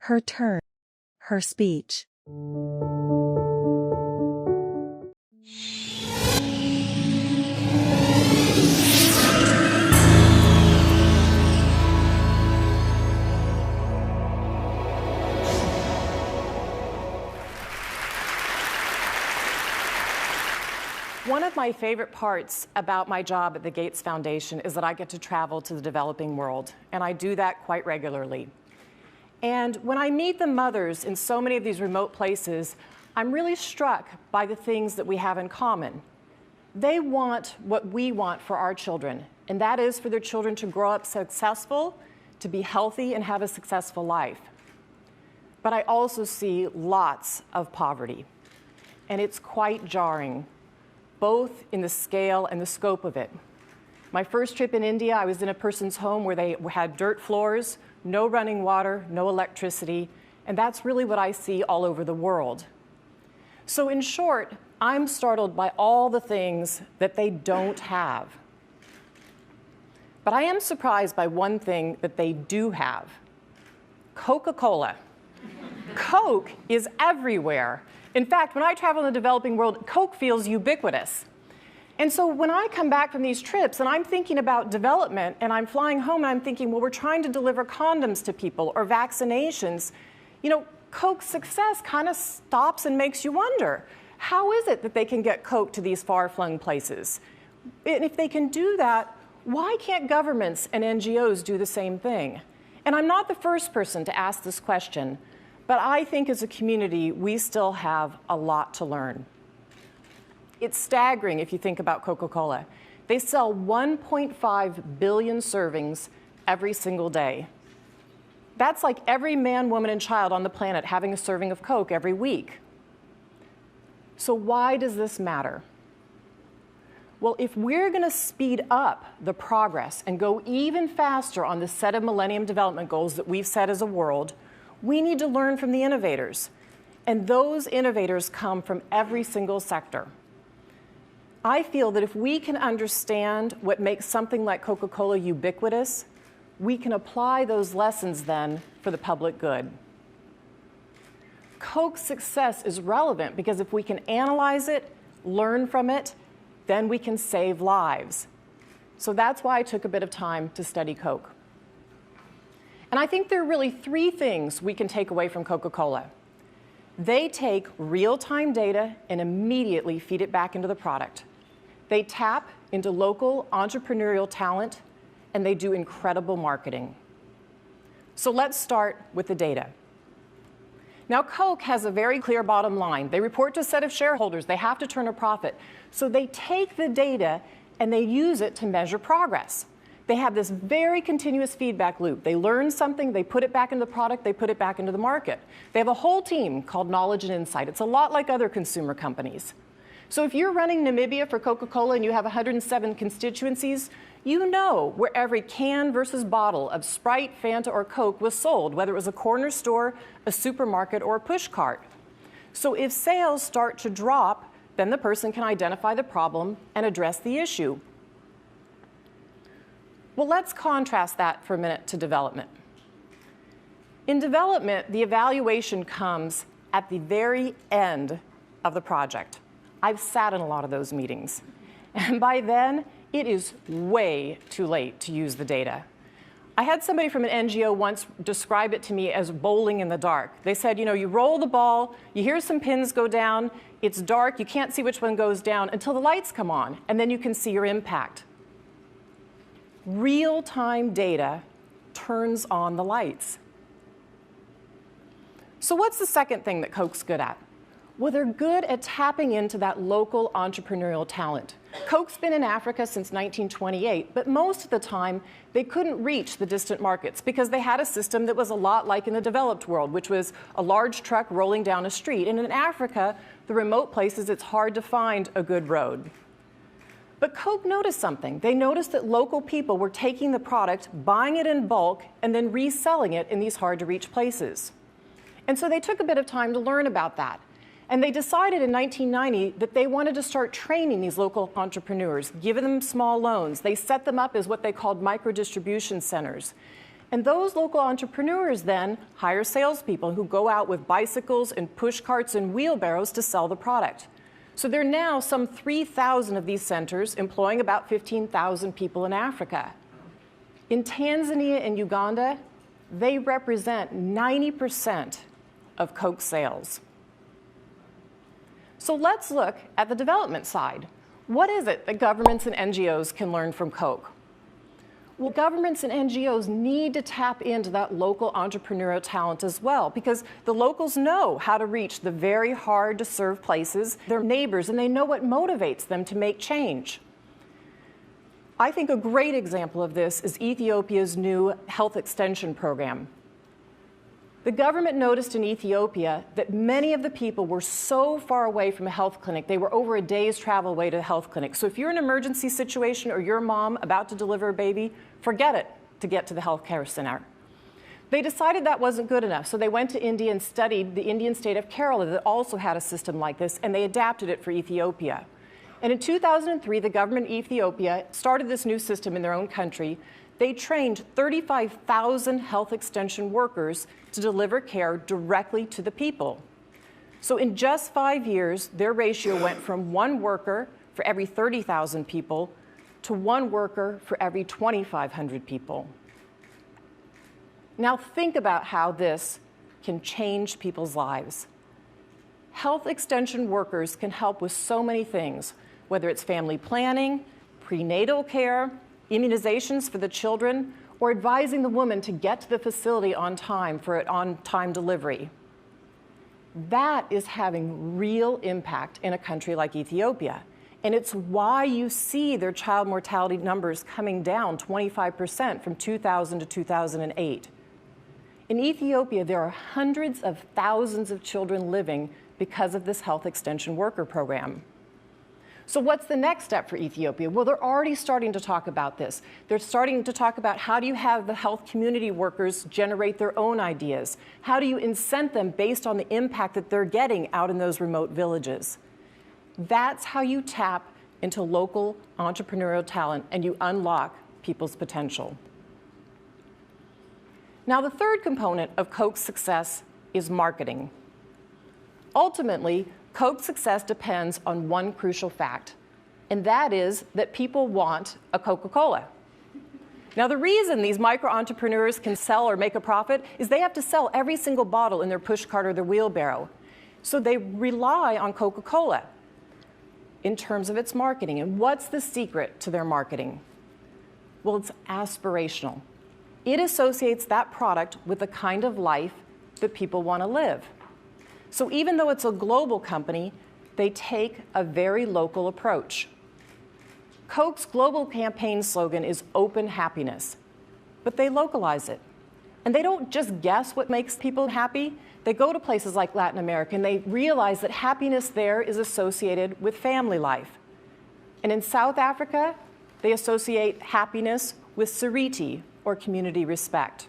her turn, her speech. One of my favorite parts about my job at the Gates Foundation is that I get to travel to the developing world, and I do that quite regularly. And when I meet the mothers in so many of these remote places, I'm really struck by the things that we have in common. They want what we want for our children, and that is for their children to grow up successful, to be healthy, and have a successful life. But I also see lots of poverty, and it's quite jarring, both in the scale and the scope of it. My first trip in India, I was in a person's home where they had dirt floors, no running water, no electricity, and that's really what I see all over the world. So in short, I'm startled by all the things that they don't have. But I am surprised by one thing that they do have: Coca-Cola. Coke is everywhere. In fact, when I travel in the developing world, Coke feels ubiquitous. And so when I come back from these trips and I'm thinking about development and I'm flying home and I'm thinking, well, we're trying to deliver condoms to people or vaccinations, you know, Coke's success kind of stops and makes you wonder, how is it that they can get Coke to these far-flung places? And if they can do that, why can't governments and NGOs do the same thing? And I'm not the first person to ask this question, but I think as a community, we still have a lot to learn. It's staggering if you think about Coca-Cola. They sell 1.5 billion servings every single day. That's like every man, woman, and child on the planet having a serving of Coke every week. So why does this matter? Well, if we're going to speed up the progress and go even faster on the set of Millennium Development Goals that we've set as a world, we need to learn from the innovators. And those innovators come from every single sector. I feel that if we can understand what makes something like Coca-Cola ubiquitous, we can apply those lessons then for the public good. Coke's success is relevant because if we can analyze it, learn from it, then we can save lives. So that's why I took a bit of time to study Coke. And I think there are really three things we can take away from Coca-Cola. They take real-time data and immediately feed it back into the product. They tap into local entrepreneurial talent, and they do incredible marketing. So let's start with the data. Now, Coke has a very clear bottom line. They report to a set of shareholders. They have to turn a profit. So they take the data and they use it to measure progress. They have this very continuous feedback loop. They learn something, they put it back into the product, they put it back into the market. They have a whole team called Knowledge and Insight. It's a lot like other consumer companies. So if you're running Namibia for Coca-Cola and you have 107 constituencies, you know where every can versus bottle of Sprite, Fanta, or Coke was sold, whether it was a corner store, a supermarket, or a push cart. So if sales start to drop, then the person can identify the problem and address the issue. Well, let's contrast that for a minute to development. In development, the evaluation comes at the very end of the project. I've sat in a lot of those meetings. And by then, it is way too late to use the data. I had somebody from an NGO once describe it to me as bowling in the dark. They said, you know, you roll the ball, you hear some pins go down, it's dark, you can't see which one goes down until the lights come on, and then you can see your impact. Real-time data turns on the lights. So what's the second thing that Coke's good at? Well, they're good at tapping into that local entrepreneurial talent. Coke's been in Africa since 1928, but most of the time they couldn't reach the distant markets because they had a system that was a lot like in the developed world, which was a large truck rolling down a street. And in Africa, the remote places, it's hard to find a good road. But Coke noticed something. They noticed that local people were taking the product, buying it in bulk, and then reselling it in these hard-to-reach places. And so they took a bit of time to learn about that. And they decided in 1990 that they wanted to start training these local entrepreneurs, giving them small loans. They set them up as what they called micro-distribution centers. And those local entrepreneurs then hire salespeople who go out with bicycles and push carts and wheelbarrows to sell the product. So there are now some 3,000 of these centers employing about 15,000 people in Africa. In Tanzania and Uganda, they represent 90% of Coke sales. So let's look at the development side. What is it that governments and NGOs can learn from Coke? Well, governments and NGOs need to tap into that local entrepreneurial talent as well, because the locals know how to reach the very hard-to-serve places, their neighbors, and they know what motivates them to make change. I think a great example of this is Ethiopia's new health extension program. The government noticed in Ethiopia that many of the people were so far away from a health clinic, they were over a day's travel away to a health clinic. So if you're in an emergency situation or you're a mom about to deliver a baby, forget it to get to the healthcare center. They decided that wasn't good enough, so they went to India and studied the Indian state of Kerala that also had a system like this, and they adapted it for Ethiopia. And in 2003, the government of Ethiopia started this new system in their own country. They trained 35,000 health extension workers to deliver care directly to the people. So in just 5 years, their ratio went from 1 worker for every 30,000 people to 1 worker for every 2,500 people. Now think about how this can change people's lives. Health extension workers can help with so many things, whether it's family planning, prenatal care, immunizations for the children, or advising the woman to get to the facility on time for an on-time delivery. That is having real impact in a country like Ethiopia. And it's why you see their child mortality numbers coming down 25% from 2000 to 2008. In Ethiopia, there are hundreds of thousands of children living because of this health extension worker program. So what's the next step for Ethiopia? Well, they're already starting to talk about this. They're starting to talk about how do you have the health community workers generate their own ideas? How do you incent them based on the impact that they're getting out in those remote villages? That's how you tap into local entrepreneurial talent and you unlock people's potential. Now, the third component of Coke's success is marketing. Ultimately, Coke's success depends on one crucial fact, and that is that people want a Coca-Cola. Now, the reason these micro-entrepreneurs can sell or make a profit is they have to sell every single bottle in their pushcart or their wheelbarrow. So they rely on Coca-Cola in terms of its marketing. And what's the secret to their marketing? Well, it's aspirational. It associates that product with the kind of life that people want to live. So even though it's a global company, they take a very local approach. Coke's global campaign slogan is open happiness, but they localize it. And they don't just guess what makes people happy. They go to places like Latin America and they realize that happiness there is associated with family life. And in South Africa, they associate happiness with Sariti, or community respect.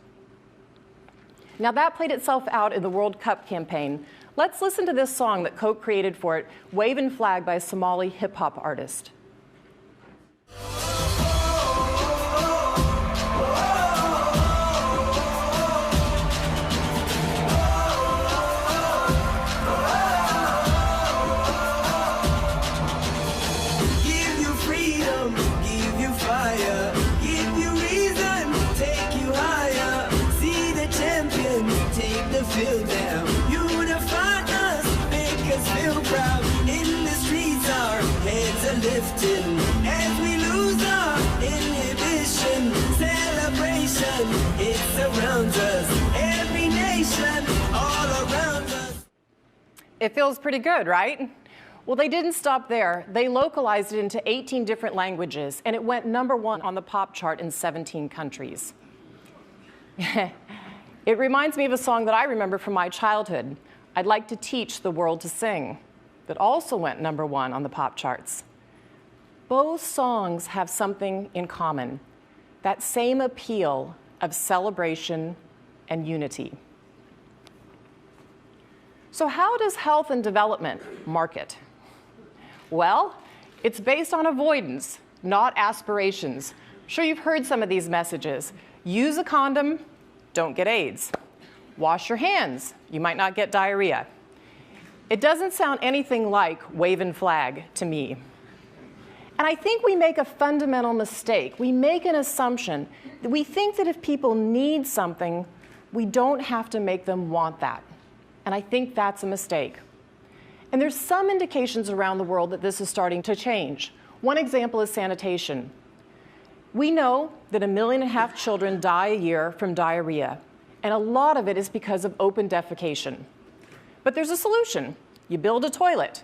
Now that played itself out in the World Cup campaign. Let's listen to this song that Coke created for it, Wavin' Flag by a Somali hip-hop artist. Give you freedom, give you fire, give you reason, take you higher. See the champion, take the field down. Unify us, make us feel proud. In the streets our heads are lifting as we lose our inhibition. Celebration, it surrounds us. Every nation, all around us. It feels pretty good, right? Well, they didn't stop there. They localized it into 18 different languages, and it went #1 on the pop chart in 17 countries. It reminds me of a song that I remember from my childhood, I'd Like to Teach the World to Sing, that also went #1 on the pop charts. Both songs have something in common, that same appeal of celebration and unity. So how does health and development market? Well, it's based on avoidance, not aspirations. I'm sure you've heard some of these messages. Use a condom, don't get AIDS. Wash your hands, you might not get diarrhea. It doesn't sound anything like wave and flag to me. And I think we make a fundamental mistake. We make an assumption that we think that if people need something, we don't have to make them want that. And I think that's a mistake. And there's some indications around the world that this is starting to change. One example is sanitation. We know that 1.5 million children die a year from diarrhea, and a lot of it is because of open defecation. But there's a solution. You build a toilet.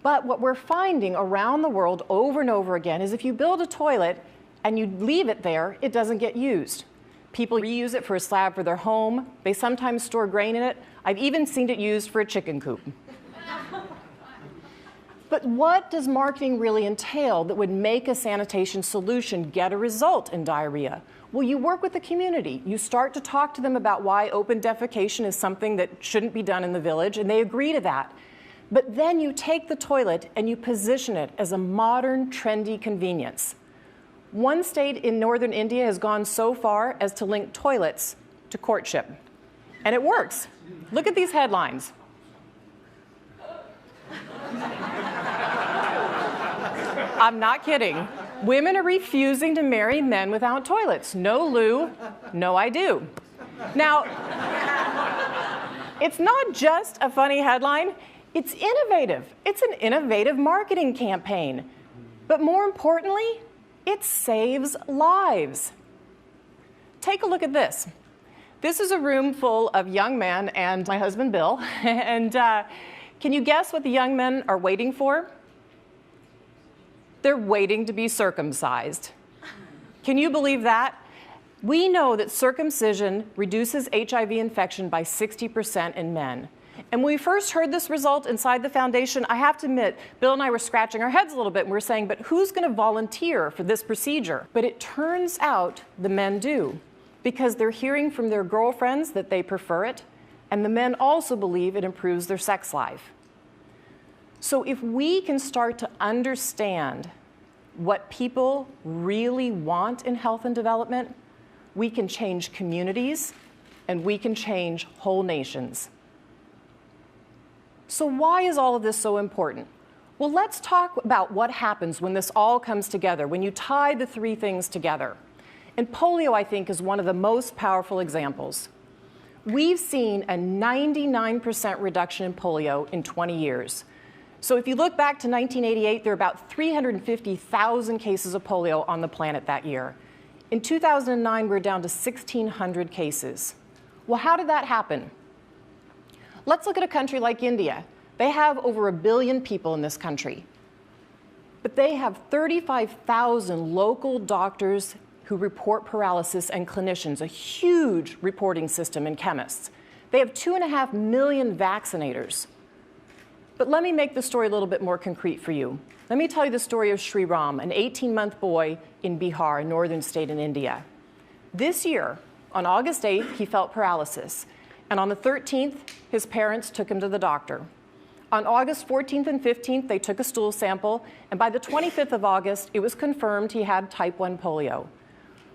But what we're finding around the world over and over again is if you build a toilet and you leave it there, it doesn't get used. People reuse it for a slab for their home. They sometimes store grain in it. I've even seen it used for a chicken coop. But what does marketing really entail that would make a sanitation solution get a result in diarrhea? Well, you work with the community. You start to talk to them about why open defecation is something that shouldn't be done in the village, and they agree to that. But then you take the toilet and you position it as a modern, trendy convenience. One state in northern India has gone so far as to link toilets to courtship. And it works. Look at these headlines. I'm not kidding. Women are refusing to marry men without toilets. No loo, no I do. Now, it's not just a funny headline. It's innovative. It's an innovative marketing campaign. But more importantly, it saves lives. Take a look at this. This is a room full of young men and my husband, Bill. And can you guess what the young men are waiting for? They're waiting to be circumcised. Can you believe that? We know that circumcision reduces HIV infection by 60% in men. And when we first heard this result inside the foundation, I have to admit, Bill and I were scratching our heads a little bit, and we were saying, but who's going to volunteer for this procedure? But it turns out the men do, because they're hearing from their girlfriends that they prefer it, and the men also believe it improves their sex life. So if we can start to understand what people really want in health and development, we can change communities, and we can change whole nations. So why is all of this so important? Well, let's talk about what happens when this all comes together, when you tie the three things together. And polio, I think, is one of the most powerful examples. We've seen a 99% reduction in polio in 20 years. So if you look back to 1988, there were about 350,000 cases of polio on the planet that year. In 2009, we're down to 1,600 cases. Well, how did that happen? Let's look at a country like India. They have over 1 billion people in this country. But they have 35,000 local doctors who report paralysis and clinicians, a huge reporting system, and chemists. They have 2.5 million vaccinators. But let me make the story a little bit more concrete for you. Let me tell you the story of Sri Ram, an 18-month boy in Bihar, a northern state in India. This year, on August 8th, he felt paralysis. And on the 13th, his parents took him to the doctor. On August 14th and 15th, they took a stool sample, and by the 25th of August, it was confirmed he had type 1 polio.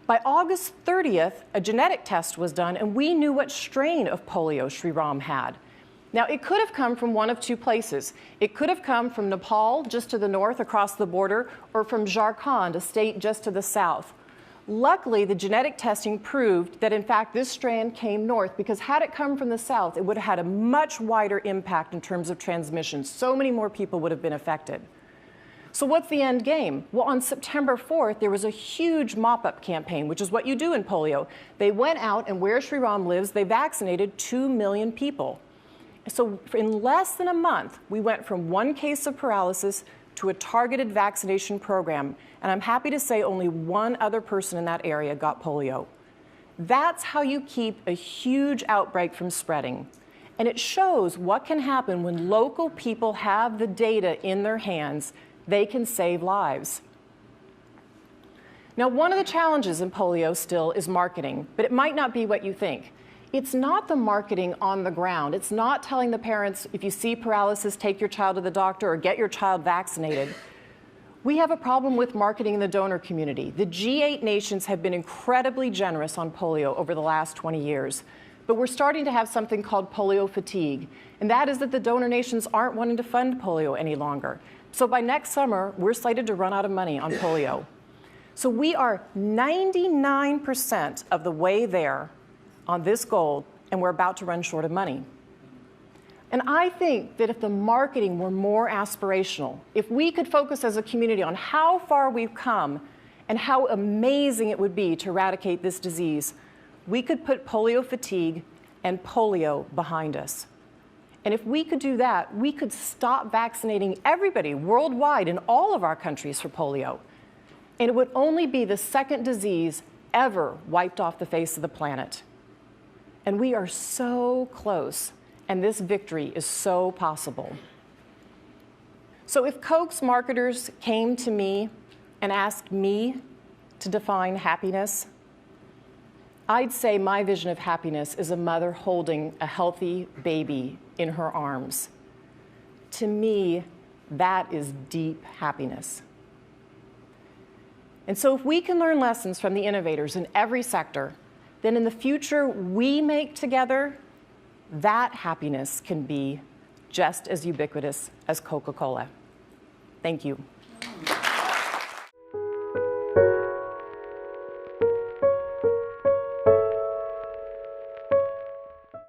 By August 30th, a genetic test was done, and we knew what strain of polio Sri Ram had. Now, it could have come from one of two places. It could have come from Nepal, just to the north across the border, or from Jharkhand, a state just to the south. Luckily, the genetic testing proved that, in fact, this strand came north, because had it come from the south, it would have had a much wider impact in terms of transmission. So many more people would have been affected. So what's the end game? Well, on September 4th, there was a huge mop-up campaign, which is what you do in polio. They went out, and where Sri Ram lives, they vaccinated 2 million people. So in less than a month, we went from one case of paralysis to a targeted vaccination program. And I'm happy to say only one other person in that area got polio. That's how you keep a huge outbreak from spreading. And it shows what can happen when local people have the data in their hands. They can save lives. Now, one of the challenges in polio still is marketing, but it might not be what you think. It's not the marketing on the ground. It's not telling the parents, if you see paralysis, take your child to the doctor or get your child vaccinated. We have a problem with marketing in the donor community. The G8 nations have been incredibly generous on polio over the last 20 years, but we're starting to have something called polio fatigue, and that is that the donor nations aren't wanting to fund polio any longer. So by next summer, we're slated to run out of money on polio. So we are 99% of the way there on this goal, and we're about to run short of money. And I think that if the marketing were more aspirational, if we could focus as a community on how far we've come and how amazing it would be to eradicate this disease, we could put polio fatigue and polio behind us. And if we could do that, we could stop vaccinating everybody worldwide in all of our countries for polio. And it would only be the second disease ever wiped off the face of the planet. And we are so close. And this victory is so possible. So if Coke's marketers came to me and asked me to define happiness, I'd say my vision of happiness is a mother holding a healthy baby in her arms. To me, that is deep happiness. And so if we can learn lessons from the innovators in every sector, then in the future we make together, that happiness can be just as ubiquitous as Coca-Cola. Thank you.